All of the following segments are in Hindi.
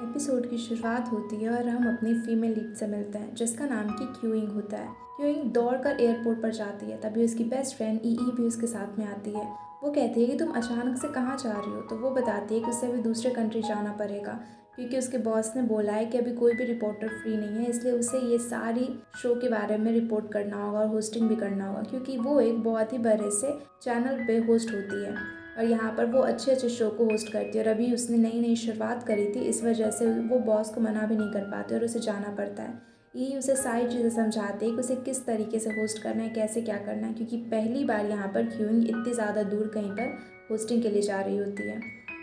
एपिसोड की शुरुआत होती है और हम अपनी फीमेल लीड से मिलते हैं जिसका नाम की क्यूइंग होता है। क्यूइंग दौड़कर एयरपोर्ट पर जाती है, तभी उसकी बेस्ट फ्रेंड ई भी उसके साथ में आती है। वो कहती है कि तुम अचानक से कहाँ जा रही हो, तो वो बताती है कि उसे अभी दूसरे कंट्री जाना पड़ेगा क्योंकि उसके बॉस ने बोला है कि अभी कोई भी रिपोर्टर फ्री नहीं है, इसलिए उसे ये सारी शो के बारे में रिपोर्ट करना होगा और होस्टिंग भी करना होगा क्योंकि वो एक बहुत ही बड़े से चैनल पे होस्ट होती है और यहाँ पर वो अच्छे अच्छे शो को होस्ट करती है। और अभी उसने नई नई शुरुआत करी थी, इस वजह से वो बॉस को मना भी नहीं कर पाती और उसे जाना पड़ता है। ये उसे सारी चीज़ें समझाते हैं कि उसे किस तरीके से होस्ट करना है, कैसे क्या करना है, क्योंकि पहली बार यहाँ पर क्यूइंग इतनी ज़्यादा दूर कहीं पर होस्टिंग के लिए जा रही होती है।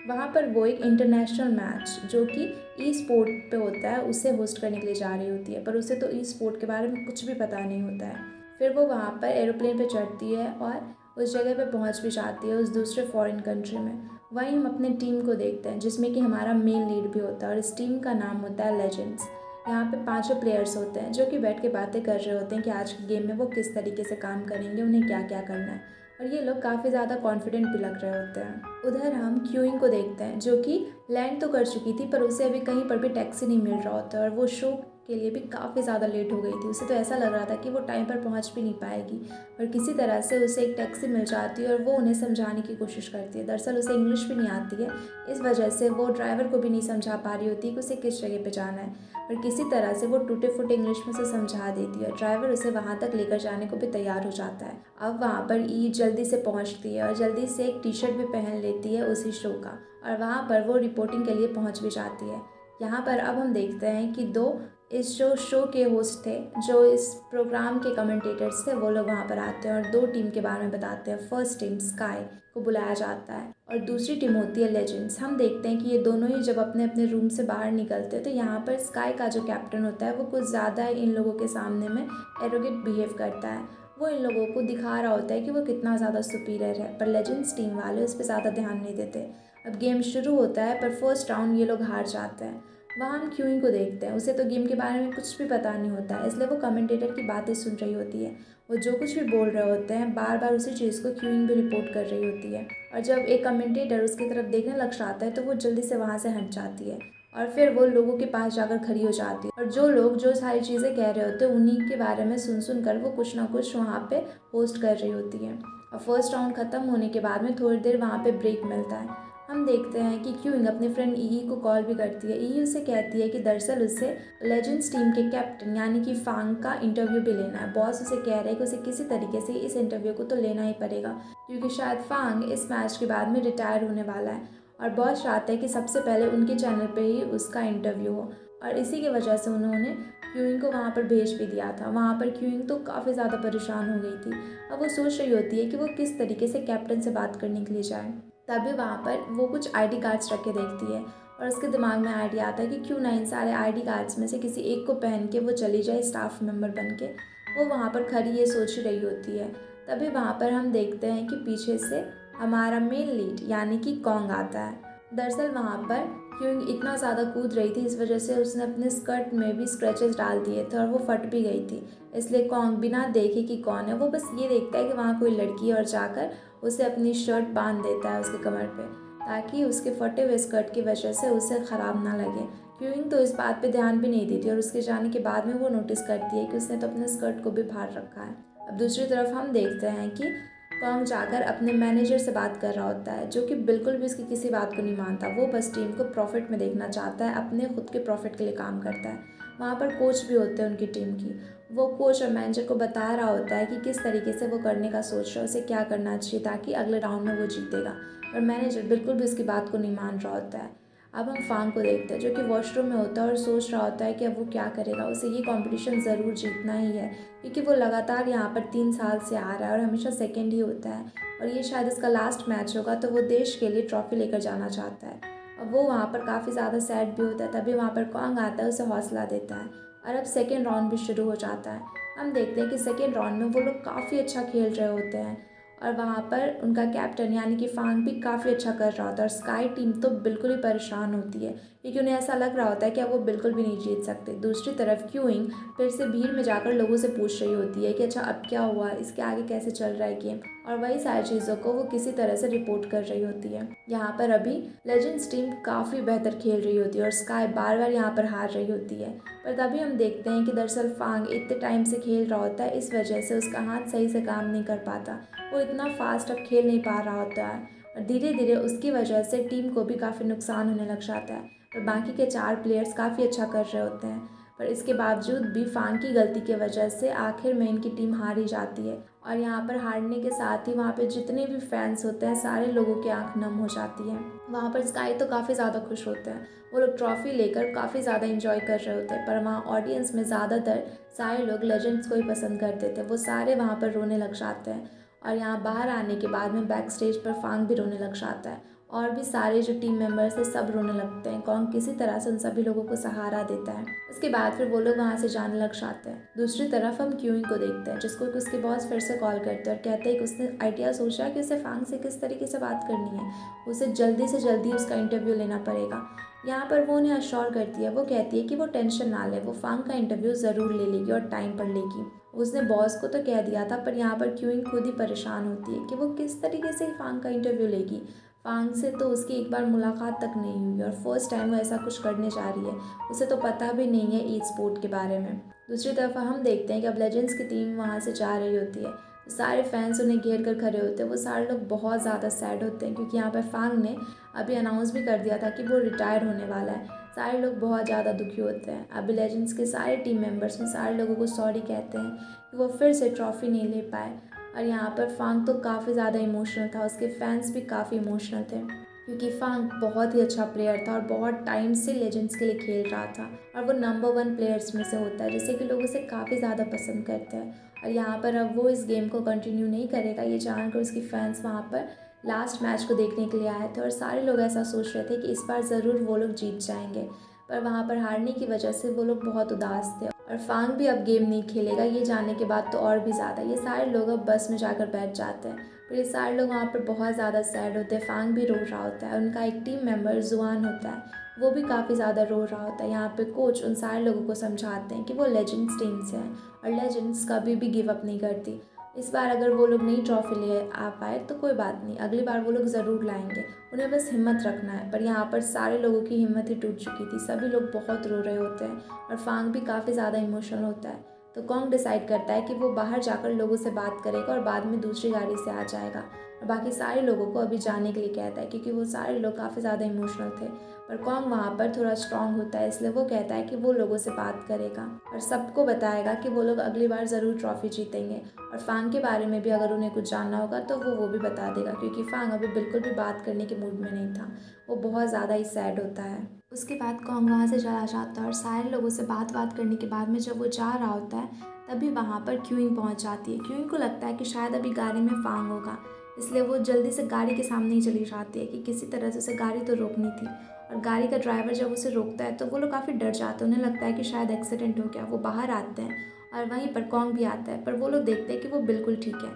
वहाँ पर वो एक इंटरनेशनल मैच जो कि ई स्पोर्ट पे होता है उसे होस्ट करने के लिए जा रही होती है, पर उसे तो ई स्पोर्ट के बारे में कुछ भी पता नहीं होता है। फिर वो वहाँ पर एरोप्लेन पे चढ़ती है और उस जगह पे पहुँच भी जाती है, उस दूसरे फॉरेन कंट्री में। वहीं हम अपने टीम को देखते हैं जिसमें कि हमारा मेन लीड भी होता है और इस टीम का नाम होता है लेजेंड्स। यहाँ पे पांचों प्लेयर्स होते हैं जो कि बैठ के बातें कर रहे होते हैं कि आज के गेम में वो किस तरीके से काम करेंगे, उन्हें क्या क्या करना है, और ये लोग काफ़ी ज़्यादा कॉन्फिडेंट भी लग रहे होते हैं। उधर हम क्यूइंग को देखते हैं जो कि लैंड तो कर चुकी थी पर उसे अभी कहीं पर भी टैक्सी नहीं मिल रहा होता और वो शो के लिए भी काफ़ी ज़्यादा लेट हो गई थी। उसे तो ऐसा लग रहा था कि वो टाइम पर पहुंच भी नहीं पाएगी, पर किसी तरह से उसे एक टैक्सी मिल जाती है और वो उन्हें समझाने की कोशिश करती है। दरअसल उसे इंग्लिश भी नहीं आती है, इस वजह से वो ड्राइवर को भी नहीं समझा पा रही होती कि उसे किस जगह पे जाना है, पर किसी तरह से वो टूटे फूटे इंग्लिश में उसे समझा देती है। ड्राइवर उसे वहाँ तक लेकर जाने को भी तैयार हो जाता है। अब वहाँ पर ई जल्दी से पहुँचती है और जल्दी से एक टी शर्ट भी पहन लेती है उसी शो का, और वहाँ पर वो रिपोर्टिंग के लिए पहुँच भी जाती है। यहाँ पर अब हम देखते हैं कि दो इस जो शो के होस्ट थे, जो इस प्रोग्राम के कमेंटेटर्स थे, वो लोग वहाँ पर आते हैं और दो टीम के बारे में बताते हैं। फर्स्ट टीम स्काई को बुलाया जाता है और दूसरी टीम होती है लेजेंड्स। हम देखते हैं कि ये दोनों ही जब अपने अपने रूम से बाहर निकलते हैं तो यहाँ पर स्काई का जो कैप्टन होता है वो कुछ ज़्यादा इन लोगों के सामने में एरोगेंट बिहेव करता है। वो इन लोगों को दिखा रहा होता है कि वो कितना ज़्यादा सुपीरियर है, पर लेजेंड्स टीम वाले उस पर ज़्यादा ध्यान नहीं देते। अब गेम शुरू होता है पर फर्स्ट राउंड ये लोग हार जाते हैं। वहाँ हम क्यूइंग को देखते हैं, उसे तो गेम के बारे में कुछ भी पता नहीं होता है, इसलिए वो कमेंटेटर की बातें सुन रही होती है। वो जो कुछ भी बोल रहे होते हैं बार बार उसी चीज़ को क्यूइंग भी रिपोर्ट कर रही होती है, और जब एक कमेंटेटर उसकी तरफ देखने लग जाता है तो वो जल्दी से वहाँ से हट जाती है और फिर वो लोगों के पास जाकर खड़ी हो जाती है, और जो लोग जो सारी चीज़ें कह रहे होते हैं उन्हीं के बारे में सुन सुन कर वो कुछ ना कुछ वहाँ पे पोस्ट कर रही होती है। और फर्स्ट राउंड ख़त्म होने के बाद में थोड़ी देर वहाँ पे ब्रेक मिलता है। हम देखते हैं कि क्यूइंग अपने फ्रेंड ई को कॉल भी करती है। ई उसे कहती है कि दरअसल उसे लेजेंड्स टीम के कैप्टन यानी कि फांग का इंटरव्यू भी लेना है। बॉस उसे कह रहे हैं कि उसे किसी तरीके से इस इंटरव्यू को तो लेना ही पड़ेगा क्योंकि शायद फांग इस मैच के बाद में रिटायर होने वाला है, और बॉस चाहते हैं कि सबसे पहले उनके चैनल पे ही उसका इंटरव्यू हो, और इसी की वजह से उन्होंने क्यूइंग को वहाँ पर भेज भी दिया था। वहाँ पर क्यूइंग तो काफ़ी ज़्यादा परेशान हो गई थी। अब वो सोच रही होती है कि वो किस तरीके से कैप्टन से बात करने के लिए जाए। तभी वहाँ पर वो कुछ आईडी कार्ड्स रख के देखती है और उसके दिमाग में आइडिया आता है कि क्यों ना इन सारे आईडी कार्ड्स में से किसी एक को पहन के वो चली जाए स्टाफ मेंबर बन के। वो वहाँ पर खड़ी ये सोच ही रही होती है। तभी वहाँ पर हम देखते हैं कि पीछे से हमारा मेन लीड यानी कि कॉन्ग आता है। दरअसल वहाँ पर क्योंकि इतना ज़्यादा कूद रही थी इस वजह से उसने अपने स्कर्ट में भी स्क्रैचेस डाल दिए थे और वो फट भी गई थी, इसलिए कॉन्ग बिना देखे कि कौन है वो बस ये देखता है कि वहाँ कोई लड़की है और जाकर उसे अपनी शर्ट बांध देता है उसके कमर पे, ताकि उसके फटे हुए स्कर्ट की वजह से उसे ख़राब ना लगे। क्यूइंग तो इस बात पे ध्यान भी नहीं देती और उसके जाने के बाद में वो नोटिस करती है कि उसने तो अपने स्कर्ट को भी बाहर रखा है। अब दूसरी तरफ हम देखते हैं कि कॉन्ग जाकर अपने मैनेजर से बात कर रहा होता है जो कि बिल्कुल भी उसकी किसी बात को नहीं मानता। वो बस टीम को प्रॉफिट में देखना चाहता है, अपने खुद के प्रॉफिट के लिए काम करता है। वहाँ पर कोच भी होते हैं उनकी टीम की। वो कोच और मैनेजर को बता रहा होता है कि किस तरीके से वो करने का सोच रहा है, उसे क्या करना चाहिए ताकि अगले राउंड में वो जीतेगा, पर मैनेजर बिल्कुल भी उसकी बात को नहीं मान रहा होता है। अब हम फांग को देखते हैं जो कि वॉशरूम में होता है और सोच रहा होता है कि अब वो क्या करेगा। उसे ये कंपटीशन ज़रूर जीतना ही है क्योंकि वो लगातार यहाँ पर 3 साल से आ रहा है और हमेशा सेकंड ही होता है, और ये शायद इसका लास्ट मैच होगा, तो वो देश के लिए ट्रॉफी लेकर जाना चाहता है। अब वो वहाँ पर काफ़ी ज़्यादा सैड भी होता है। तभी वहाँ पर कॉन्ग आता है, उसे हौसला देता है और अब सेकेंड राउंड भी शुरू हो जाता है। हम देखते हैं कि सेकेंड राउंड में वो लोग काफ़ी अच्छा खेल रहे होते हैं और वहाँ पर उनका कैप्टन यानी कि फांग भी काफ़ी अच्छा कर रहा होता है, और स्काई टीम तो बिल्कुल ही परेशान होती है क्योंकि उन्हें ऐसा लग रहा होता है कि अब वो बिल्कुल भी नहीं जीत सकते। दूसरी तरफ क्यूइंग फिर से भीड़ में जाकर लोगों से पूछ रही होती है कि अच्छा अब क्या हुआ, इसके आगे कैसे चल रहा है गेम, और वही सारी चीज़ों को वो किसी तरह से रिपोर्ट कर रही होती है। यहाँ पर अभी लेजेंड्स टीम काफ़ी बेहतर खेल रही होती है और स्काई बार बार यहाँ पर हार रही होती है। पर तभी हम देखते हैं कि दरअसल फांग इतने टाइम से खेल रहा होता है, इस वजह से उसका हाथ सही से काम नहीं कर पाता। वो इतना फास्ट अब खेल नहीं पा रहा होता है और धीरे धीरे उसकी वजह से टीम को भी काफ़ी नुकसान होने लग जाता है। पर बाकी के 4 प्लेयर्स काफ़ी अच्छा कर रहे होते हैं, पर इसके बावजूद भी फांग की गलती की वजह से आखिर में इनकी टीम हार ही जाती है। और यहाँ पर हारने के साथ ही वहाँ पे जितने भी फैंस होते हैं सारे लोगों की आंख नम हो जाती है। वहाँ पर स्काई तो काफ़ी ज़्यादा खुश होते हैं, वो लोग ट्रॉफी लेकर काफ़ी ज़्यादा इंजॉय कर रहे होते हैं। पर वहाँ ऑडियंस में ज़्यादातर सारे लोग लेजेंड्स को ही पसंद करते थे, वो सारे वहाँ पर रोने लग जाते हैं। और यहाँ बाहर आने के बाद में बैक स्टेज पर फांग भी रोने लग जाता है और भी सारे जो टीम मेंबर्स हैं सब रोने लगते हैं। कॉन्ग किसी तरह से उन सभी लोगों को सहारा देता है। उसके बाद फिर वो लोग वहाँ से जाने लग जाते हैं। दूसरी तरफ हम क्यूइंग को देखते हैं, जिसको उसके बॉस फिर से कॉल करते हैं और कहते हैं कि उसने आइडिया सोचा कि उसे फांग से किस तरीके से बात करनी है, उसे जल्दी से जल्दी उसका इंटरव्यू लेना पड़ेगा। यहाँ पर वो उन्हें अश्योर करती है, वो कहती है कि वो टेंशन ना ले, वो फांग का इंटरव्यू ज़रूर ले लेगी और टाइम पर लेगी। उसने बॉस को तो कह दिया था, पर यहाँ पर क्यूइंग खुद ही परेशान होती है कि वो किस तरीके से फांग का इंटरव्यू लेगी। फांग से तो उसकी एक बार मुलाकात तक नहीं हुई और फर्स्ट टाइम वो ऐसा कुछ करने जा रही है, उसे तो पता भी नहीं है ई स्पोर्ट के बारे में। दूसरी तरफ हम देखते हैं कि अब लेजेंड्स की टीम वहाँ से जा रही होती है, तो सारे फैंस उन्हें घेर कर खड़े होते हैं। वो सारे लोग बहुत ज़्यादा सैड होते हैं क्योंकि यहाँ पर फांग ने अभी अनाउंस भी कर दिया था कि वो रिटायर होने वाला है। सारे लोग बहुत ज़्यादा दुखी होते हैं। अभी लेजेंड्स के सारे टीम मेंबर्स में सारे लोगों को सॉरी कहते हैं कि वो फिर से ट्रॉफी नहीं ले पाए। और यहाँ पर फांग तो काफ़ी ज़्यादा इमोशनल था, उसके फैंस भी काफ़ी इमोशनल थे क्योंकि फांग बहुत ही अच्छा प्लेयर था और बहुत टाइम से लेजेंड्स के लिए खेल रहा था और वो नंबर 1 प्लेयर्स में से होता है, जिसे कि लोग उसे काफ़ी ज़्यादा पसंद करते हैं। और यहाँ पर अब वो इस गेम को कंटिन्यू नहीं करेगा, ये जानकर उसकी फैंस वहाँ पर लास्ट मैच को देखने के लिए आए थे और सारे लोग ऐसा सोच रहे थे कि इस बार ज़रूर वो लोग जीत जाएंगे। पर वहाँ पर हारने की वजह से वो लोग बहुत उदास थे और फांग भी अब गेम नहीं खेलेगा, ये जानने के बाद तो और भी ज़्यादा ये सारे लोग अब बस में जाकर बैठ जाते हैं। पर ये सारे लोग वहाँ पर बहुत ज़्यादा सैड होते हैं। फांग भी रो रहा होता है, उनका एक टीम मेंबर जुआन होता है, वो भी काफ़ी ज़्यादा रो रहा होता है। यहाँ पे कोच उन सारे लोगों को समझाते हैं कि वो लेजेंड्स टीम से हैं और लेजेंड्स कभी भी गिव अप नहीं करती। इस बार अगर वो लोग नहीं ट्रॉफी ले आ पाए तो कोई बात नहीं, अगली बार वो लोग ज़रूर लाएंगे, उन्हें बस हिम्मत रखना है। पर यहाँ पर सारे लोगों की हिम्मत ही टूट चुकी थी, सभी लोग बहुत रो रहे होते हैं और फांग भी काफ़ी ज़्यादा इमोशनल होता है। तो कॉन्ग डिसाइड करता है कि वो बाहर जाकर लोगों से बात करेगा और बाद में दूसरी गाड़ी से आ जाएगा और बाकी सारे लोगों को अभी जाने के लिए कहता है क्योंकि वो सारे लोग काफ़ी ज़्यादा इमोशनल थे। पर कॉन्ग वहाँ पर थोड़ा स्ट्रांग होता है, इसलिए वो कहता है कि वो लोगों से बात करेगा और सबको बताएगा कि वो लोग अगली बार ज़रूर ट्रॉफी जीतेंगे। और फांग के बारे में भी अगर उन्हें कुछ जानना होगा तो वो भी बता देगा क्योंकि फांग अभी बिल्कुल भी बात करने के मूड में नहीं था, वो बहुत ज़्यादा ही सैड होता है। उसके बाद कॉन्ग वहाँ से चला जाता है और सारे लोगों से बात करने के बाद में जब वो जा रहा होता है तभी वहाँ पर क्यूइंग पहुँच जाती है। क्यूइंग को लगता है कि शायद अभी गाड़ी में फांग होगा, इसलिए वो जल्दी से गाड़ी के सामने ही चली जाती है कि किसी तरह से उसे गाड़ी तो रोकनी थी। और गाड़ी का ड्राइवर जब उसे रोकता है तो वो लोग काफ़ी डर जाते हैं, उन्हें लगता है कि शायद एक्सीडेंट हो गया। वो बाहर आते हैं और वहीं पर कॉन्ग भी आता है, पर वो लोग देखते हैं कि वो बिल्कुल ठीक है।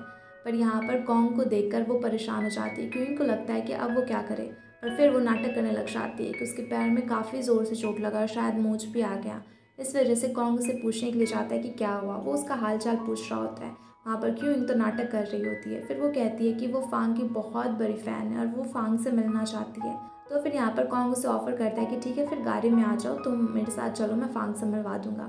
पर यहाँ पर कॉन्ग को देखकर वो परेशान हो जाती है, क्योंकि उनको लगता है कि अब वो क्या करे। पर फिर वो नाटक करने लग जाती है कि उसके पैर में काफ़ी ज़ोर से चोट लगा और शायद मोच भी आ गया। इस वजह से कॉन्ग उसे पूछने के लिए जाता है कि क्या हुआ, वो उसका हाल चाल पूछ रहा होता है। वहाँ पर क्यूइंग तो नाटक कर रही होती है। फिर वो कहती है कि वो फांग की बहुत बड़ी फ़ैन है और वो फांग से मिलना चाहती है। तो फिर यहाँ पर कॉन्ग उसे ऑफ़र करता है कि ठीक है, फिर गाड़ी में आ जाओ, तुम मेरे साथ चलो, मैं फांग से मिलवा दूँगा।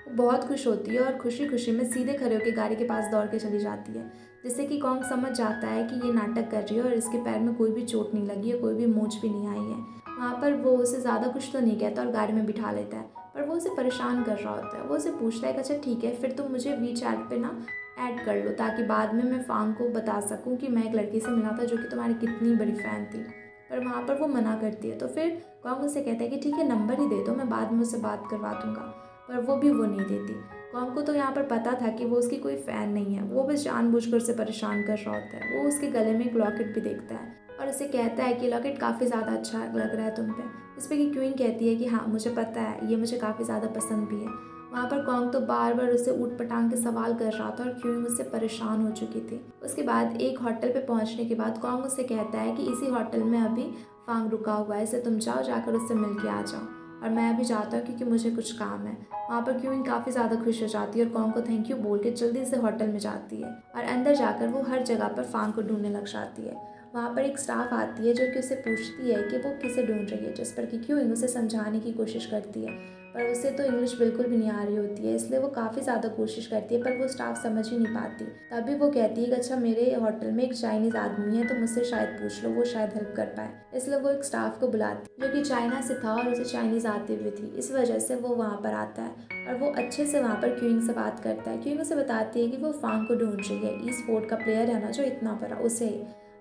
वो बहुत खुश होती है और खुशी खुशी में सीधे खड़े होकर गाड़ी के पास दौड़ के चली जाती है, जिससे कि कॉन्ग समझ जाता है कि ये नाटक कर रही है और इसके पैर में कोई भी चोट नहीं लगी है, कोई भी मोच भी नहीं आई है। वहाँ पर वो उसे ज़्यादा कुछ तो नहीं कहता और गाड़ी में बिठा लेता है, पर वो उसे परेशान कर रहा होता है। वो उसे पूछता है कि अच्छा ठीक है, फिर तुम मुझे वीचैट पे ना ऐड कर लो ताकि बाद में मैं फांग को बता सकूं कि मैं एक लड़की से मिला था जो कि तुम्हारी कितनी बड़ी फ़ैन थी। पर वहाँ पर वो मना करती है। तो फिर कॉन्ग उसे कहता है कि ठीक है, नंबर ही दे दो, मैं बाद में उससे बात करवा दूँगा। पर वो नहीं देती। कॉन्ग को तो यहाँ पर पता था कि वो उसकी कोई फ़ैन नहीं है, वो बस जानबूझकर उसे परेशान कर रहा होता है। वो उसके गले में एक लॉकेट भी देखता है और उसे कहता है कि लॉकेट काफ़ी ज़्यादा अच्छा लग रहा है तुम पे। इस पर कि क्वीन कहती है कि हाँ मुझे पता है, ये मुझे काफ़ी ज़्यादा पसंद भी है। वहाँ पर कॉन्ग तो बार बार उसे ऊट पटांग के सवाल कर रहा था और क्वीन उससे परेशान हो चुकी थी। उसके बाद एक होटल पे पहुँचने के बाद कॉन्ग उससे कहता है कि इसी होटल में अभी फांग रुका हुआ है, इसलिए तुम जाओ, जाकर उससे मिल के आ जाओ और मैं अभी जाता हूँ क्योंकि मुझे कुछ काम है। वहाँ पर क्यूइंग काफ़ी ज़्यादा खुश हो जाती है और कॉन्ग को थैंक यू बोल के जल्दी से होटल में जाती है और अंदर जाकर वो हर जगह पर फांग को ढूंढने लग जाती है। वहाँ पर एक स्टाफ आती है जो कि उसे पूछती है कि वो किसे ढूंढ रही है, जिस पर कि क्यूइंग उसे समझाने की कोशिश करती है, पर उसे तो इंग्लिश बिल्कुल भी नहीं आ रही होती है, इसलिए वो काफ़ी ज़्यादा कोशिश करती है पर वो स्टाफ समझ ही नहीं पाती। तभी वो कहती है कि अच्छा, मेरे होटल में एक चाइनीज़ आदमी है तो मुझसे शायद पूछ लो, वो शायद हेल्प कर पाए। इसलिए वो एक स्टाफ को बुलाती है जो कि चाइना से था और उसे चाइनीज़ आती हुई थी, इस वजह से वो वहाँ पर आता है और वो अच्छे से वहाँ पर क्यूइंग से बात करता है। क्यूइंग उसे बताती है कि वो फांग को ढूंढ रही है, ई स्पोर्ट का प्लेयर है ना जो इतना बड़ा, उसे।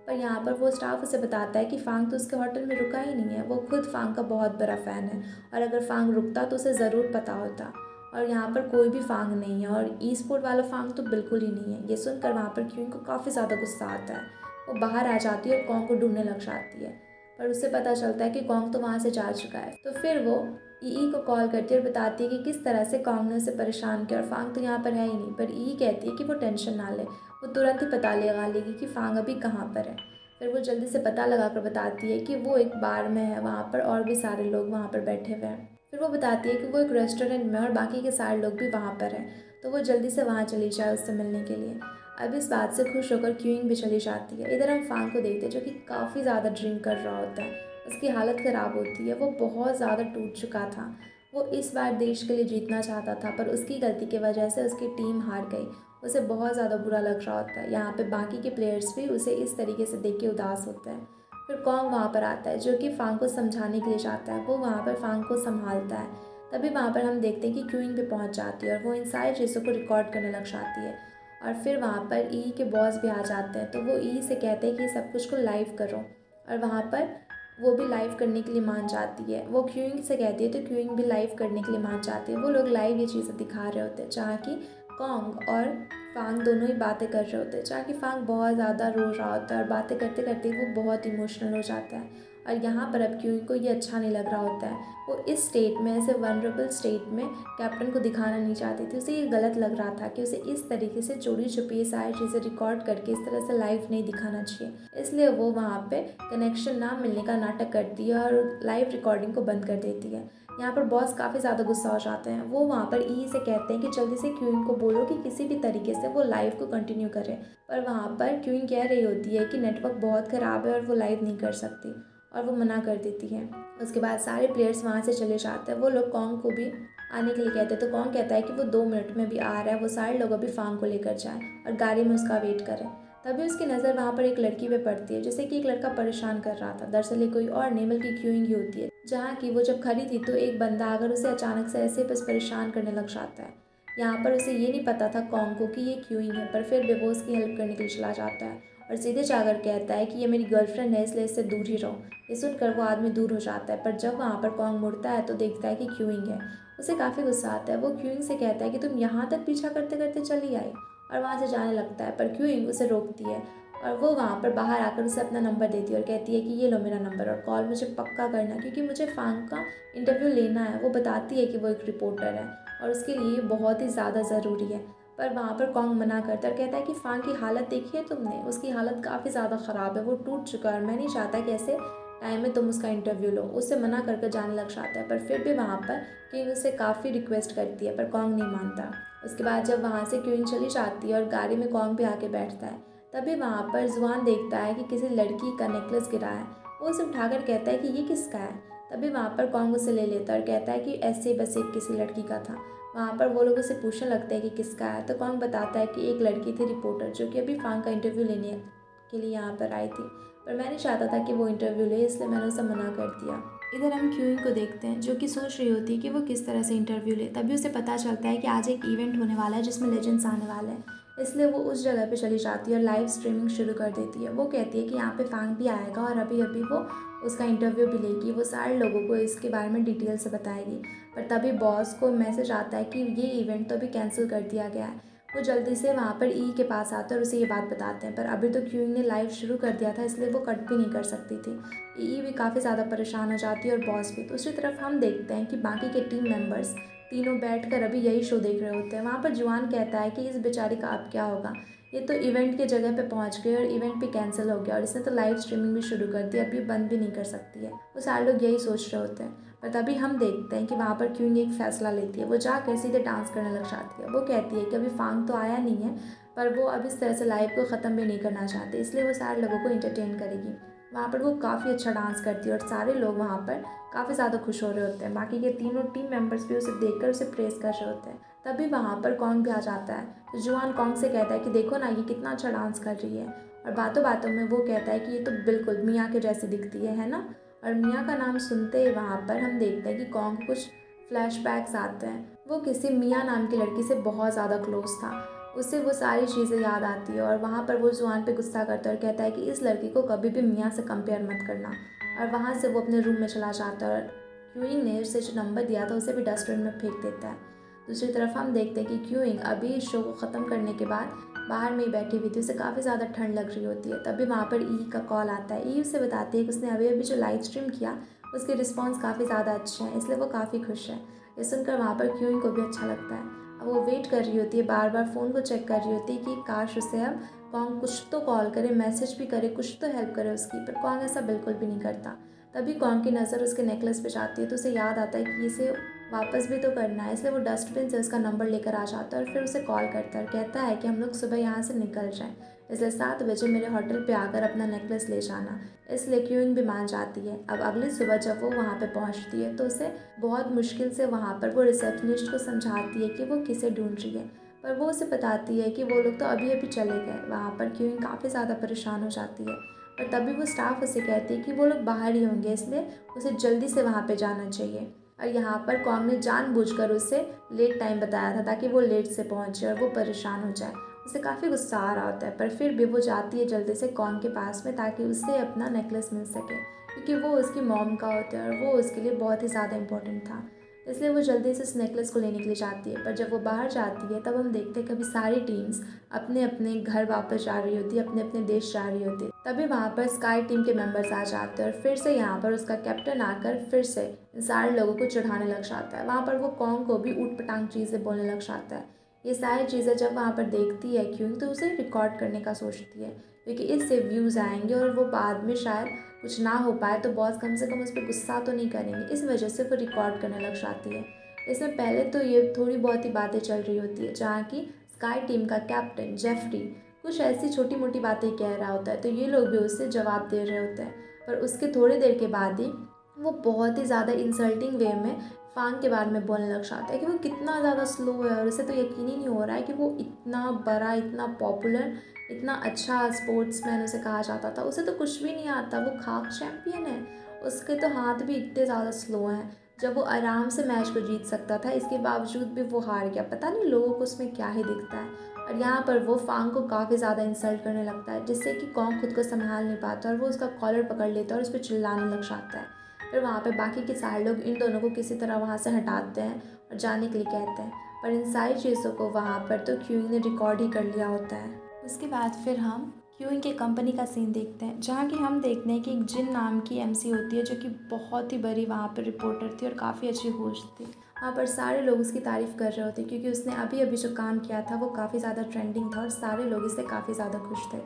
पर यहाँ पर वो स्टाफ उसे बताता है कि फांग तो उसके होटल में रुका ही नहीं है, वो खुद फांग का बहुत बड़ा फ़ैन है और अगर फांग रुकता तो उसे ज़रूर पता होता। और यहाँ पर कोई भी फांग नहीं है और ई स्पोर्ट वाला फांग तो बिल्कुल ही नहीं है। ये सुनकर वहाँ पर क्यूइंग को काफ़ी ज़्यादा गुस्सा आता है, वो बाहर आ जाती है और कॉन्ग को ढूंढने लग जाती है, पर उसे पता चलता है कि कॉन्ग तो वहाँ से जा चुका है। तो फिर वो ई को कॉल करती है और बताती है कि किस तरह से कॉन्ग ने उसे परेशान किया और फांग तो यहाँ पर है ही नहीं। पर ई कहती है कि वो टेंशन ना ले, वो तुरंत ही पता लगा लेगी कि फांग अभी कहाँ पर है। फिर वो जल्दी से पता लगा कर बताती है कि वो एक बार में है, वहाँ पर और भी सारे लोग वहाँ पर बैठे हुए हैं। फिर वो बताती है कि वो एक रेस्टोरेंट में और बाकी के सारे लोग भी वहाँ पर हैं, तो वो जल्दी से वहाँ चली जाए उससे मिलने के लिए। अब इस बात से खुश होकर क्यूइंग भी चली जाती है। इधर हम फांग को देखते हैं जो कि काफ़ी ज़्यादा ड्रिंक कर रहा होता है, उसकी हालत ख़राब होती है, वो बहुत ज़्यादा टूट चुका था। वो इस बार देश के लिए जीतना चाहता था पर उसकी गलती की वजह से उसकी टीम हार गई, उसे बहुत ज़्यादा बुरा लग रहा होता है। यहाँ पे बाकी के प्लेयर्स भी उसे इस तरीके से देख के उदास होते हैं। फिर कॉन्ग वहाँ पर आता है जो कि फांग को समझाने के लिए जाता है, वो वहाँ पर फांग को संभालता है। तभी वहाँ पर हम देखते हैं कि क्यूइंग पे पहुँच जाती है और वो इन सारी चीज़ों को रिकॉर्ड करने लग जाती है। और फिर वहाँ पर ई के बॉस भी आ जाते हैं, तो वो ई से कहते हैं कि सब कुछ को लाइव करो और वहाँ पर वो भी लाइव करने के लिए मान जाती है। वो क्यूइंग से कहती है तो क्यूइंग भी लाइव करने के लिए मान जाती है। वो लोग लाइव ये चीज़ें दिखा रहे होते हैं जहाँ की कॉन्ग और फांग दोनों ही बातें कर रहे होते हैं, जहाँ की फांग बहुत ज़्यादा रो रहा होता है और बातें करते करते वो बहुत इमोशनल हो जाता है। और यहाँ पर अब क्यूइंग को ये अच्छा नहीं लग रहा होता है, वो इस स्टेट में, ऐसे वनरेबल स्टेट में कैप्टन को दिखाना नहीं चाहती थी। उसे ये गलत लग रहा था कि उसे इस तरीके से चोरी छुपी ये सारी चीज़ें रिकॉर्ड करके इस तरह से लाइव नहीं दिखाना चाहिए, इसलिए वो वहाँ पे कनेक्शन ना मिलने का नाटक करती है और लाइव रिकॉर्डिंग को बंद कर देती है। यहाँ पर बॉस काफ़ी ज़्यादा गुस्सा हो जाते हैं, वो वहाँ पर ई से कहते हैं कि जल्दी से क्यूइंग को बोलो कि किसी भी तरीके से वो लाइव को कंटिन्यू करे, पर वहाँ पर क्यूइंग कह रही होती है कि नेटवर्क बहुत ख़राब है और वो लाइव नहीं कर सकती और वो मना कर देती है। उसके बाद सारे प्लेयर्स वहाँ से चले जाते हैं, वो लोग कॉन्ग को भी आने के लिए कहते हैं, तो कॉन्ग कहता है कि वो 2 मिनट में भी आ रहा है, वो सारे लोग अभी फांग को लेकर जाएं और गाड़ी में उसका वेट करें। तभी उसकी नज़र वहाँ पर एक लड़की पे पड़ती है जिसे कि एक लड़का परेशान कर रहा था। दरअसल ये कोई और नहीं बल्कि क्यूइंग ही होती है, जहाँ की वो जब खड़ी थी तो एक बंदा आकर उसे अचानक से ऐसे बस परेशान करने लग जाता है। यहाँ पर उसे ये नहीं पता था कॉन्ग को कि ये क्यूइंग है, पर फिर भी वो उसकी हेल्प करने के लिए चला जाता है और सीधे जाकर कहता है कि ये मेरी गर्लफ्रेंड है इसलिए इससे दूर ही रहो। ये सुनकर वो आदमी दूर हो जाता है, पर जब वहाँ पर कॉन्ग मुड़ता है तो देखता है कि क्यूइंग है। उसे काफ़ी गुस्सा आता है, वो क्यूइंग से कहता है कि तुम यहाँ तक पीछा करते करते चली आई, और वहाँ से जाने लगता है, पर क्यूइंग उसे रोकती है और वो वहाँ पर बाहर आकर उसे अपना नंबर देती है और कहती है कि ये लो मेरा नंबर और कॉल मुझे पक्का करना क्योंकि मुझे फांग का इंटरव्यू लेना है। वो बताती है कि वो एक रिपोर्टर है और उसके लिए बहुत ही ज़्यादा ज़रूरी है, पर वहाँ पर कॉन्ग मना करता है और कहता है कि फांग की हालत देखी है तुमने, उसकी हालत काफ़ी ज़्यादा ख़राब है, वो टूट चुका है और मैं नहीं चाहता कि ऐसे टाइम में तुम उसका इंटरव्यू लो। उससे मना करके जाने लग जाता है, पर फिर भी वहाँ पर क्यूइंग उससे काफ़ी रिक्वेस्ट करती है पर कॉन्ग नहीं मानता। उसके बाद जब वहाँ से क्यूइंग चली जाती है और गाड़ी में कॉन्ग भी आके बैठता है, तभी वहाँ पर जुआन देखता है कि किसी लड़की का नेकलेस गिरा है। वो उसे उठाकर कहता है कि ये किसका है। तभी वहाँ पर कॉन्ग उसे ले लेता है और कहता है कि ऐसे बस एक किसी लड़की का था। वहाँ पर वो लोग उसे पूछने लगते हैं कि किसका है, तो कॉन्ग बताता है कि एक लड़की थी रिपोर्टर जो कि अभी फांग का इंटरव्यू लेने के लिए यहाँ पर आई थी, पर मैं नहीं चाहता था कि वो इंटरव्यू ले, इसलिए मैंने उसे मना कर दिया। इधर हम क्यूइंग को देखते हैं जो कि सोच रही होती है कि वो किस तरह से इंटरव्यू ले। तभी उसे पता चलता है कि आज एक इवेंट होने वाला है जिसमें लेजेंड्स आने वाले हैं, इसलिए वो उस जगह पे चली जाती है और लाइव स्ट्रीमिंग शुरू कर देती है। वो कहती है कि यहाँ पे फांग भी आएगा और अभी अभी वो उसका इंटरव्यू भी लेगी, वो सारे लोगों को इसके बारे में डिटेल से बताएगी। पर तभी बॉस को मैसेज आता है कि ये इवेंट तो अभी कैंसिल कर दिया गया है। वो जल्दी से वहाँ पर ई के पास आते हैं और उसे ये बात बताते हैं, पर अभी तो क्यूइंग ने लाइव शुरू कर दिया था इसलिए वो कट भी नहीं कर सकती थी। ई भी काफ़ी ज़्यादा परेशान हो जाती है और बॉस भी। दूसरी तरफ हम देखते हैं कि बाकी के टीम मेंबर्स तीनों बैठकर अभी यही शो देख रहे होते हैं। वहाँ पर जुआन कहता है कि इस बेचारी का अब क्या होगा, ये तो इवेंट के जगह पे पहुंच गई और इवेंट भी कैंसिल हो गया और इसने तो लाइव स्ट्रीमिंग भी शुरू कर दी, अब ये बंद भी नहीं कर सकती है। वो सारे लोग यही सोच रहे होते हैं, पर तभी हम देखते हैं कि वहाँ पर क्यूइंग एक फ़ैसला लेती है। वो जाकर सीधे डांस करने लग जाती है। वो कहती है कि अभी फांग तो आया नहीं है, पर वो अब इस तरह से लाइव को ख़त्म भी नहीं करना चाहती, इसलिए वो सारे लोगों को इंटरटेन करेगी। वहाँ पर वो काफ़ी अच्छा डांस करती है और सारे लोग वहाँ पर काफ़ी ज़्यादा खुश हो रहे होते हैं। बाकी के तीनों टीम मेंबर्स भी उसे देखकर उसे प्रेज़ कर रहे होते हैं। तभी वहाँ पर कॉन्ग भी आ जाता है। तो जुआन कॉन्ग से कहता है कि देखो ना, ये कितना अच्छा डांस कर रही है। और बातों बातों में वो कहता है कि ये तो बिल्कुल मियाँ के जैसी दिखती है ना। और मियाँ का नाम सुनते ही वहाँ पर हम देखते हैं कि कॉन्ग को कुछ फ्लैशबैक्स आते हैं। वो किसी मियाँ नाम की लड़की से बहुत ज़्यादा क्लोज था, उसे वो सारी चीज़ें याद आती है और वहाँ पर वो जुआन पे गुस्सा करता है और कहता है कि इस लड़की को कभी भी मियाँ से कंपेयर मत करना। और वहाँ से वो अपने रूम में चला जाता है और क्यूइंग ने उसे जो नंबर दिया था उसे भी डस्टबिन में फेंक देता है। दूसरी तरफ हम देखते हैं कि क्यूइंग अभी इस शो को ख़त्म करने के बाद बाहर में ही बैठी हुई थी, उसे काफ़ी ज़्यादा ठंड लग रही होती है। तभी वहाँ पर ई का कॉल आता है। ई उसे बताती है कि उसने अभी अभी जो लाइव स्ट्रीम किया उसके रिस्पॉन्स काफ़ी ज़्यादा अच्छे हैं, इसलिए वो काफ़ी खुश है। ये सुनकर वहाँ पर क्यूइंग को भी अच्छा लगता है। अब वो वेट कर रही होती है, बार बार फ़ोन को चेक कर रही होती है कि काश उसे अब कॉन्ग कुछ तो कॉल करे, मैसेज भी करे, कुछ तो हेल्प करे उसकी, पर कॉन्ग ऐसा बिल्कुल भी नहीं करता। तभी कॉन्ग की नज़र उसके नेकलेस पे जाती है तो उसे याद आता है कि इसे वापस भी तो करना है, इसलिए वो डस्टबिन से उसका नंबर लेकर आ जाता है और फिर उसे कॉल करता है और कहता है कि हम लोग सुबह यहाँ से निकल जाएं, इसलिए 7 बजे मेरे होटल पे आकर अपना नेकलेस ले जाना। इसलिए क्यूइंग भी मान जाती है। अब अगली सुबह जब वो वहाँ पे पहुँचती है तो उसे बहुत मुश्किल से वहाँ पर वो रिसेप्शनिस्ट को समझाती है कि वो किसे ढूंढ रही है, पर वो उसे बताती है कि वो लोग तो अभी अभी चले गए। वहाँ पर क्यूइंग काफ़ी ज़्यादा परेशान हो जाती है, पर तभी वो स्टाफ उसे कहती है कि वो लोग बाहर ही होंगे, इसलिए उसे जल्दी से वहाँ पे जाना चाहिए। और यहाँ पर कॉन्ग ने जानबूझकर उसे लेट टाइम बताया था ताकि वो लेट से पहुँचे और वो परेशान हो जाए। उसे काफ़ी गुस्सा आ रहा होता है, पर फिर भी वो जाती है जल्दी से कॉन्ग के पास में ताकि उससे अपना नेकलेस मिल सके, क्योंकि वो उसकी मॉम का होता है और वो उसके लिए बहुत ही ज़्यादा इम्पोर्टेंट था। इसलिए वो जल्दी से उस नेकलेस को लेने के लिए जाती है। पर जब वो बाहर जाती है तब हम देखते हैं कभी सारी टीम्स अपने अपने घर वापस जा रही होती है, अपने अपने देश जा रही होती है। तभी वहाँ पर स्काई टीम के मेंबर्स आ जाते हैं और फिर से यहाँ पर उसका कैप्टन आकर फिर से इन सारे लोगों को चढ़ाने लग जाता है। वहाँ पर वो कॉन्ग को भी ऊट पटांग चीज़ें बोलने लग जाता है। ये सारी चीज़ें जब वहाँ पर देखती है क्यों, तो उसे रिकॉर्ड करने का सोचती है, क्योंकि इससे व्यूज़ आएंगे और वो बाद में शायद कुछ ना हो पाए तो बॉस कम से कम उस पर गुस्सा तो नहीं करेंगे। इस वजह से वो रिकॉर्ड करने लग जाती है। इसमें पहले तो ये थोड़ी बहुत ही बातें चल रही होती है, जहाँ की स्काई टीम का कैप्टन जेफरी कुछ ऐसी छोटी मोटी बातें कह रहा होता है, तो ये लोग भी उससे जवाब दे रहे होते हैं। पर उसके थोड़ी देर के बाद ही वो बहुत ही ज़्यादा इंसल्टिंग वे में फांग के बारे में बोलने लग जाता है कि वो कितना ज़्यादा स्लो है और उसे तो यकीन ही नहीं हो रहा है कि वो इतना बड़ा, इतना पॉपुलर, इतना अच्छा स्पोर्ट्समैन उसे कहा जाता था। उसे तो कुछ भी नहीं आता, वो खाक चैम्पियन है, उसके तो हाथ भी इतने ज़्यादा स्लो हैं। जब वो आराम से मैच को जीत सकता था, इसके बावजूद भी वो हार गया। पता नहीं लोगों को उसमें क्या ही दिखता है। और यहाँ पर वो फांग को काफ़ी ज़्यादा इंसल्ट करने लगता है, जिससे कि कॉन्ग खुद को संभाल नहीं पाता और वो उसका कॉलर पकड़ लेता है और उस पर चिल्लाने लग जाता है। फिर वहाँ पे बाकी के सारे लोग इन दोनों को किसी तरह वहाँ से हटाते हैं और जाने के लिए कहते हैं, पर इन सारी चीज़ों को वहाँ पर तो क्यूइंग ने रिकॉर्ड ही कर लिया होता है। उसके बाद फिर हम क्यूइंग के कंपनी का सीन देखते हैं, जहाँ कि हम देखते हैं कि एक जिन नाम की एमसी होती है, जो कि बहुत ही बड़ी वहाँ पर रिपोर्टर थी और काफ़ी अच्छी होस्ट थी। वहाँ पर सारे लोग उसकी तारीफ़ कर रहे होते, क्योंकि उसने अभी अभी जो काम किया था वो काफ़ी ज़्यादा ट्रेंडिंग था और सारे लोग इससे काफ़ी ज़्यादा खुश थे।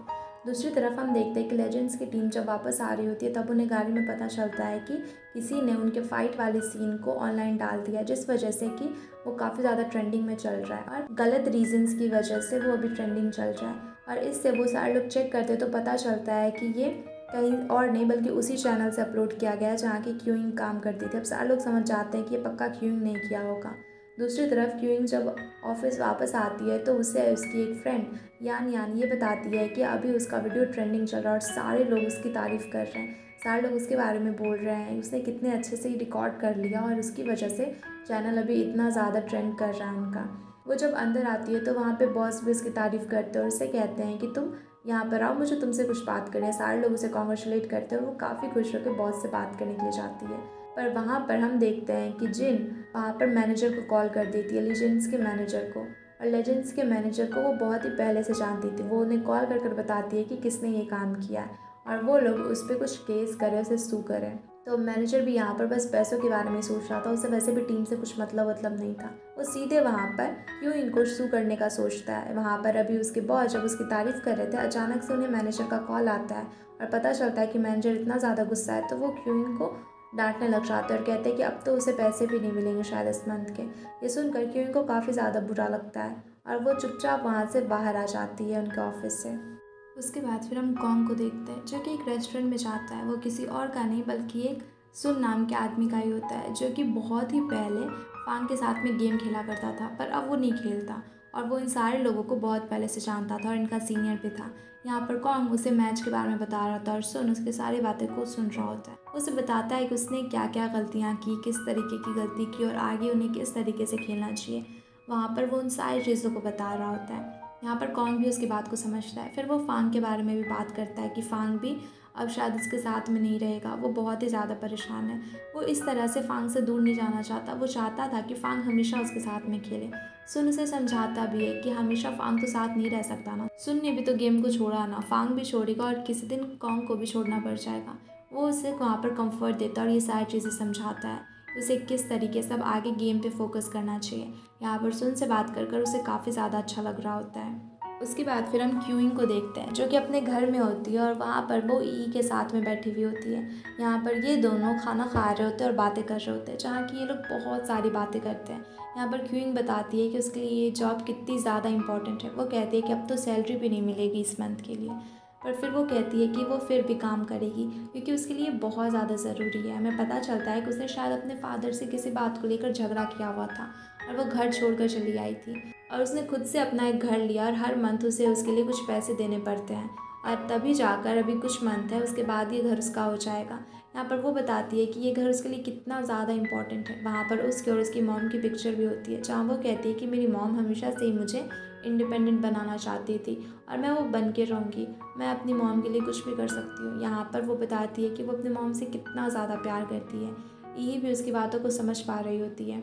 दूसरी तरफ हम देखते हैं कि लेजेंड्स की टीम जब वापस आ रही होती है तब उन्हें गाड़ी में पता चलता है कि किसी ने उनके फ़ाइट वाले सीन को ऑनलाइन डाल दिया, जिस वजह से कि वो काफ़ी ज़्यादा ट्रेंडिंग में चल रहा है और गलत रीजंस की वजह से वो अभी ट्रेंडिंग चल रहा है। और इससे वो सारे लोग चेक करते तो पता चलता है कि ये कहीं और नहीं बल्कि उसी चैनल से अपलोड किया गया है जहाँ की क्यूइंग काम करती थी। अब सारे लोग समझ जाते हैं कि ये पक्का क्यूइंग नहीं किया होगा। दूसरी तरफ क्यूइंग जब ऑफिस वापस आती है तो उसे उसकी एक फ्रेंड यान ये बताती है कि अभी उसका वीडियो ट्रेंडिंग चल रहा है और सारे लोग उसकी तारीफ़ कर रहे हैं, सारे लोग उसके बारे में बोल रहे हैं, उसने कितने अच्छे से रिकॉर्ड कर लिया और उसकी वजह से चैनल अभी इतना ज़्यादा ट्रेंड कर रहा है उनका। वो जब अंदर आती है तो वहाँ पे बॉस भी उसकी तारीफ़ करते हैं और उसे कहते हैं कि तुम यहाँ पर आओ, मुझे तुमसे कुछ बात करनी है। सारे लोग उसे कॉन्ग्रेचुलेट करते हैं और वो काफ़ी खुश होकर बॉस से बात करने के लिए जाती है। पर वहाँ पर हम देखते हैं कि जिन वहाँ पर मैनेजर को कॉल कर देती है, लेजेंड्स के मैनेजर को, और लेजेंड्स के मैनेजर को वो बहुत ही पहले से जानती थी। वो उन्हें कॉल कर बताती है कि किसने ये काम किया है और वो लोग उस पर कुछ केस करें, उसे सू करें। तो मैनेजर भी यहाँ पर बस पैसों के बारे में सोच रहा था, उसे वैसे भी टीम से कुछ मतलब नहीं था। वो सीधे वहाँ पर क्यों इनको सू करने का सोचता है। वहाँ पर अभी उसके बॉस जब उसकी तारीफ़ कर रहे थे, अचानक से उन्हें मैनेजर का कॉल आता है और पता चलता है कि मैनेजर इतना ज़्यादा गुस्सा है, तो वो क्यूइंग को डांटने लग जाते हैं और कहते हैं कि अब तो उसे पैसे भी नहीं मिलेंगे शायद इस मंथ के। ये सुनकर क्यूइंग को काफ़ी ज़्यादा बुरा लगता है और वो चुपचाप वहाँ से बाहर आ जाती है उनके ऑफिस से। उसके बाद फिर हम कॉन्ग को देखते हैं, जो कि एक रेस्टोरेंट में जाता है। वो किसी और का नहीं बल्कि एक सुन नाम के आदमी का ही होता है, जो कि बहुत ही पहले फांग के साथ में गेम खेला करता था, पर अब वो नहीं खेलता और वो इन सारे लोगों को बहुत पहले से जानता था और इनका सीनियर भी था। यहाँ पर कॉन्ग उसे मैच के बारे में बता रहा था और सुन उसकी सारी बातें को सुन रहा होता है। उसे बताता है कि उसने क्या क्या गलतियाँ की, किस तरीके की गलती की और आगे उन्हें किस तरीके से खेलना चाहिए। वहाँ पर वो उन सारी चीज़ों को बता रहा होता है। यहाँ पर कॉन्ग भी उसकी बात को समझता है। फिर वो फांग के बारे में भी बात करता है कि फांग भी अब शायद उसके साथ में नहीं रहेगा। वो बहुत ही ज़्यादा परेशान है। वो इस तरह से फांग से दूर नहीं जाना चाहता। वो चाहता था कि फांग हमेशा उसके साथ में खेले। सुन उसे समझाता भी है कि हमेशा फांग तो साथ नहीं रह सकता ना। सुन ने भी तो गेम को छोड़ा ना, फांग भी छोड़ेगा और किसी दिन कॉन्ग को भी छोड़ना पड़ जाएगा। वो उसे वहाँ पर कंफर्ट देता है और ये सारी चीज़ें समझाता है कि उसे किस तरीके से अब आगे गेम पे फोकस करना चाहिए। यहाँ पर सुन से बात कर कर उसे काफ़ी ज़्यादा अच्छा लग रहा होता है। उसके बाद फिर हम क्यूइंग को देखते हैं, जो कि अपने घर में होती है और वहाँ पर वो ई के साथ में बैठी हुई होती है। यहाँ पर ये दोनों खाना खा रहे होते हैं और बातें कर रहे होते हैं, जहाँ की ये लोग बहुत सारी बातें करते हैं। यहाँ पर क्यूइंग बताती है कि उसके लिए ये जॉब कितनी ज़्यादा इंपॉर्टेंट है। वो कहती है कि अब तो सैलरी भी नहीं मिलेगी इस मंथ के लिए, पर फिर वो कहती है कि वो फिर भी काम करेगी क्योंकि उसके लिए बहुत ज़्यादा ज़रूरी है। हमें पता चलता है कि उसने शायद अपने फादर से किसी बात को लेकर झगड़ा किया हुआ था और वो घर छोड़कर चली आई थी और उसने खुद से अपना एक घर लिया और हर मंथ उसे उसके लिए कुछ पैसे देने पड़ते हैं और तभी जाकर अभी कुछ मंथ है उसके बाद ये घर उसका हो जाएगा। यहाँ पर वो बताती है कि ये घर उसके लिए कितना ज़्यादा इंपॉर्टेंट है। वहाँ पर उसके और उसकी मॉम की पिक्चर भी होती है, जहाँ वो कहती है कि मेरी मॉम हमेशा से ही मुझे इंडिपेंडेंट बनाना चाहती थी और मैं वो बन के रहूँगी। मैं अपनी मॉम के लिए कुछ भी कर सकती हूँ। यहाँ पर वो बताती है कि वो अपनी मॉम से कितना ज़्यादा प्यार करती है। ये भी उसकी बातों को समझ पा रही होती है।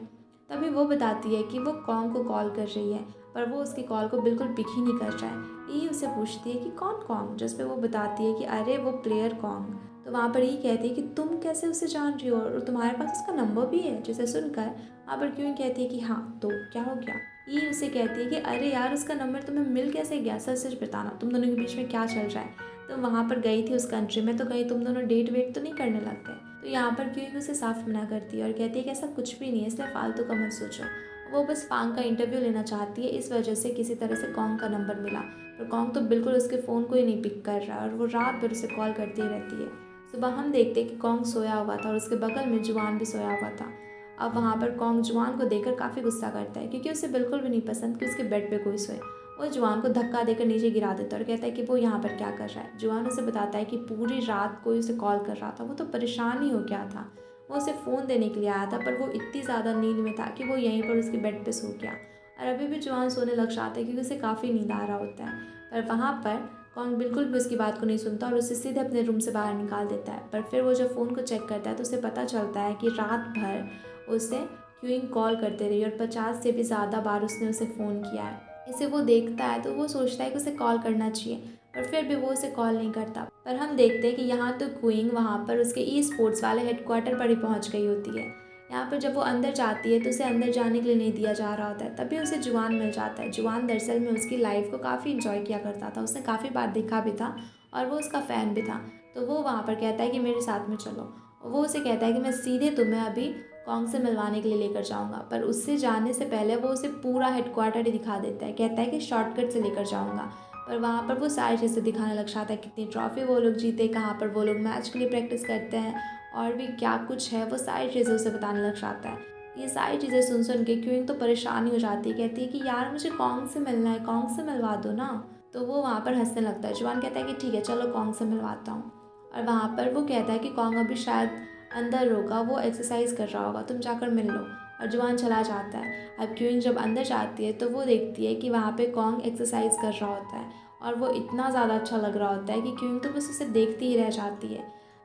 तभी वो बताती है कि वो कॉन्ग को कॉल कर रही है, पर वो उसकी कॉल को बिल्कुल पिक ही नहीं कर रहा है। ये उससे पूछती है कि कौन कॉन्ग, जिस पे वो बताती है कि अरे वो प्लेयर कॉन्ग। तो वहाँ पर ये कहती है कि तुम कैसे उसे जान रही हो और तुम्हारे पास उसका नंबर भी है। जिसे सुनकर वहाँ पर क्यों कहती है कि हाँ तो क्या हो गया। ये उसे कहती है कि अरे यार उसका नंबर तुम्हें मिल कैसे गया, सच सच बताना तुम दोनों के बीच में क्या चल रहा है। तो वहाँ पर गई थी उस कंट्री में, तो कहीं तुम दोनों डेट वेट तो नहीं करने लग गए। तो यहाँ पर क्यों उसे साफ मना करती है और कहती है कि ऐसा कुछ भी नहीं है, इसलिए फालतू का मत सोचो। वो बस फांग का इंटरव्यू लेना चाहती है, इस वजह से किसी तरह से कॉन्ग का नंबर मिला, पर कॉन्ग तो बिल्कुल उसके फ़ोन को ही नहीं पिक कर रहा और वो रात भर उसे कॉल करती ही रहती है। सुबह हम देखते हैं कि कॉन्ग सोया हुआ था और उसके बगल में जुआन भी सोया हुआ था। अब वहाँ पर कॉन्ग जुआन को देखकर काफ़ी गुस्सा करता है क्योंकि उसे बिल्कुल भी नहीं पसंद कि उसके बेड पे कोई सोए। वो जुआन को धक्का देकर नीचे गिरा देता है और कहता है कि वो यहाँ पर क्या कर रहा है। जुआन उसे बताता है कि पूरी रात कोई उसे कॉल कर रहा था, वो तो परेशान ही हो गया था। वो उसे फ़ोन देने के लिए आया था, पर वो इतनी ज़्यादा नींद में था कि वो यहीं पर उसके बेड पे सो गया और अभी भी जुआन सोने लग जाता है क्योंकि उसे काफ़ी नींद आ रहा होता है। पर वहाँ पर कॉन्ग बिल्कुल भी उसकी बात को नहीं सुनता और उसे सीधे अपने रूम से बाहर निकाल देता है। पर फिर वो जब फ़ोन को चेक करता है तो उसे पता चलता है कि रात भर उसे क्यूइंग कॉल करते रही और 50 से भी ज़्यादा बार उसने उसे फ़ोन किया है। इसे वो देखता है तो वो सोचता है कि उसे कॉल करना चाहिए, पर फिर भी वो उसे कॉल नहीं करता। पर हम देखते हैं कि यहाँ तो क्यूइंग वहाँ पर उसके ई स्पोर्ट्स वाले हेडक्वार्टर पर ही पहुँच गई होती है। यहाँ पर जब वो अंदर जाती है तो उसे अंदर जाने के लिए नहीं दिया जा रहा होता है। तभी उसे जुआन मिल जाता है। जुआन दरअसल में उसकी लाइफ को काफ़ी इंजॉय किया करता था, उसने काफ़ी बार देखा भी था और वो उसका फ़ैन भी था। तो वो वहाँ पर कहता है कि मेरे साथ में चलो। वो उसे कहता है कि मैं सीधे तुम्हें अभी कॉन्ग से मिलवाने के लिए लेकर जाऊंगा, पर उससे जाने से पहले वो उसे पूरा हेडक्वार्टर ही दिखा देता है। कहता है कि शॉर्टकट से लेकर जाऊंगा, पर वहाँ पर वो सारी चीज़ें दिखाने लग जाता है, कितनी ट्रॉफी वो लोग जीते, कहाँ पर वो लोग मैच के लिए प्रैक्टिस करते हैं और भी क्या कुछ है, वो सारी चीज़ें उसे बताने लग जाता है। ये सारी चीज़ें सुन सुन के क्यूइंग तो परेशान ही हो जाती है, कहती है कि यार मुझे कॉन्ग से मिलना है, कॉन्ग से मिलवा दो ना। तो वो वहाँ पर हंसने लगता है। जुआन कहता है कि ठीक है चलो कॉन्ग से मिलवाता हूँ। और वहाँ पर वो कहता है कि कॉन्ग अभी शायद अंदर होगा, वो एक्सरसाइज कर रहा होगा, तुम जाकर मिल लो। और जुआन चला जाता है। अब क्यूइंग जब अंदर जाती है तो वो देखती है कि वहाँ पे कॉन्ग एक्सरसाइज कर रहा होता है और वो इतना ज़्यादा अच्छा लग रहा होता है कि क्यूइंग तो बस उसे देखती ही रह जाती है।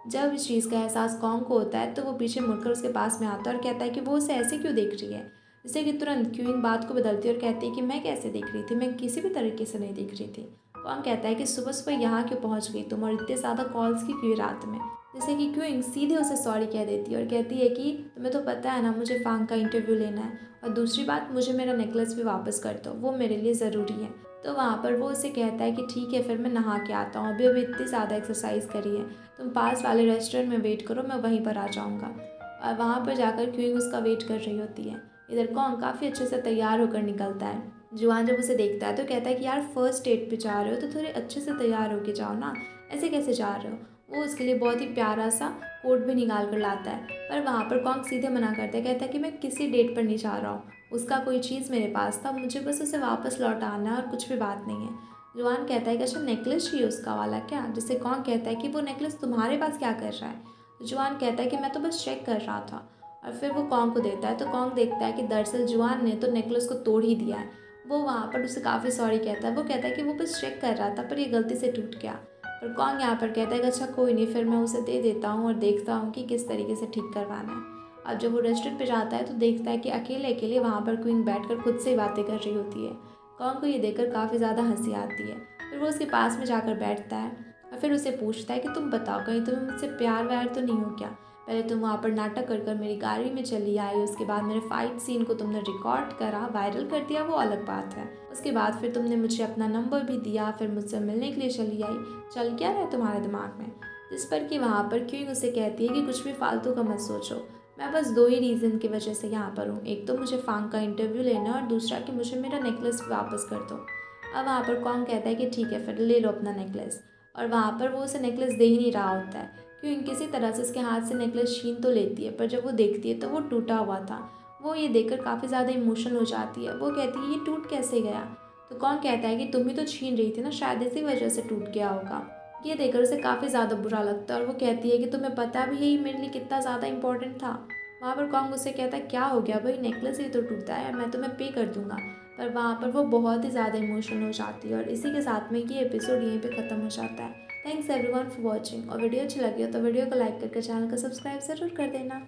जब इस चीज़ का एहसास कॉन्ग को होता है तो वो पीछे मुड़कर उसके पास में आता है और कहता है कि वो उसे ऐसे क्यों देख रही है। जिससे कि तुरंत क्यूइंग बात को बदलती है और कहती है कि मैं कैसे देख रही थी, मैं किसी भी तरीके से नहीं देख रही थी। कॉन्ग कहता है कि सुबह सुबह यहाँ क्यों पहुँच गई तुम और इतने ज़्यादा कॉल्स की क्यों रात में। जैसे कि क्यूइंग सीधे उसे सॉरी कह देती है और कहती है कि तुम्हें तो पता है ना मुझे फांग का इंटरव्यू लेना है, और दूसरी बात मुझे मेरा नेकलेस भी वापस कर दो, वो मेरे लिए ज़रूरी है। तो वहाँ पर वो उसे कहता है कि ठीक है फिर मैं नहा के आता हूँ, अभी अभी इतनी ज़्यादा एक्सरसाइज करी है, तुम पास वाले रेस्टोरेंट में वेट करो, मैं वहीं पर आ जाऊँगा। और वहाँ पर जाकर क्यूइंग उसका वेट कर रही होती है। इधर कॉन्ग काफ़ी अच्छे से तैयार होकर निकलता है। जुआन जब उसे देखता है तो कहता है कि यार फर्स्ट डेट पे जा रहे हो तो थोड़े अच्छे से तैयार होके जाओ ना, ऐसे कैसे जा रहे हो। वो उसके लिए बहुत ही प्यारा सा कोट भी निकाल कर लाता है, पर वहाँ पर कॉन्ग सीधे मना करता है, कहता है कि मैं किसी डेट पर नहीं जा रहा हूँ, उसका कोई चीज़ मेरे पास था, मुझे बस उसे वापस लौटाना है और कुछ भी बात नहीं है। जुआन कहता है कि अच्छा नेकलेस चाहिए उसका वाला क्या, जिससे कॉन्ग कहता है कि वो नेकलेस तुम्हारे पास क्या कर रहा है। तो जुआन कहता है कि मैं तो बस चेक कर रहा था, और फिर वो कॉन्ग को देता है। तो कॉन्ग देखता है कि दरअसल जुआन ने तो नेकलेस को तोड़ ही दिया है। वो वहाँ पर उसे काफ़ी सॉरी कहता है, वो कहता है कि वो बस चेक कर रहा था पर ये गलती से टूट गया। पर कॉन्ग यहाँ पर कहता है कि अच्छा कोई नहीं, फिर मैं उसे दे देता हूँ और देखता हूँ कि किस तरीके से ठीक करवाना है। अब जब वो रेस्टोरेंट पे जाता है तो देखता है कि अकेले अकेले वहाँ पर क्वीन बैठकर खुद से ही बातें कर रही होती है। कॉन्ग को ये देखकर काफ़ी ज़्यादा हंसी आती है। फिर वो उसके पास में जाकर बैठता है और फिर उसे पूछता है कि तुम बताओ कहीं तुम्हें मुझसे प्यार व्यार तो नहीं हो क्या। पहले तुम वहाँ पर नाटक कर कर मेरी गाड़ी में चली आई, उसके बाद मेरे फाइट सीन को तुमने रिकॉर्ड करा, वायरल कर दिया, वो अलग बात है। उसके बाद फिर तुमने मुझे अपना नंबर भी दिया, फिर मुझसे मिलने के लिए चली आई। चल क्या रहा है तुम्हारे दिमाग में। जिस पर कि वहाँ पर क्वीन उसे कहती है कि कुछ भी फालतू का मत सोचो, मैं बस दो ही रीज़न की वजह से यहाँ पर हूँ, एक तो मुझे फांग का इंटरव्यू लेना है और दूसरा कि मुझे मेरा नेकलेस वापस कर दो। अब वहाँ पर कॉन्ग कहता है कि ठीक है फिर ले लो अपना नेकलेस, और वहाँ पर वो उसे नेकलेस दे ही नहीं रहा होता है। क्योंकि किसी तरह से उसके हाथ से नेकलेस छीन तो लेती है, पर जब वो देखती है तो वो टूटा हुआ था। वो ये देखकर काफ़ी ज़्यादा इमोशनल हो जाती है। वो कहती है ये टूट कैसे गया। तो कौन कहता है कि तुम ही तो छीन रही थी ना, शायद इसी वजह से टूट गया होगा। ये देखकर उसे काफ़ी ज़्यादा बुरा लगता है और वो कहती है कि तुम्हें पता भी है ये मेरे लिए कितना ज़्यादा इंपॉर्टेंट था। वहाँ पर कॉन्ग उससे कहता है क्या हो गया भाई, नेकलेस ही तो टूटा है, मैं तुम्हें पे कर दूंगा। पर वहाँ पर वो बहुत ही ज़्यादा इमोशनल हो जाती है और इसी के साथ में ये एपिसोड यहीं पे ख़त्म हो जाता है। थैंक्स एवरीवन फॉर वॉचिंग, और वीडियो अच्छी लगी हो तो वीडियो को लाइक करके चैनल को सब्सक्राइब ज़रूर कर देना।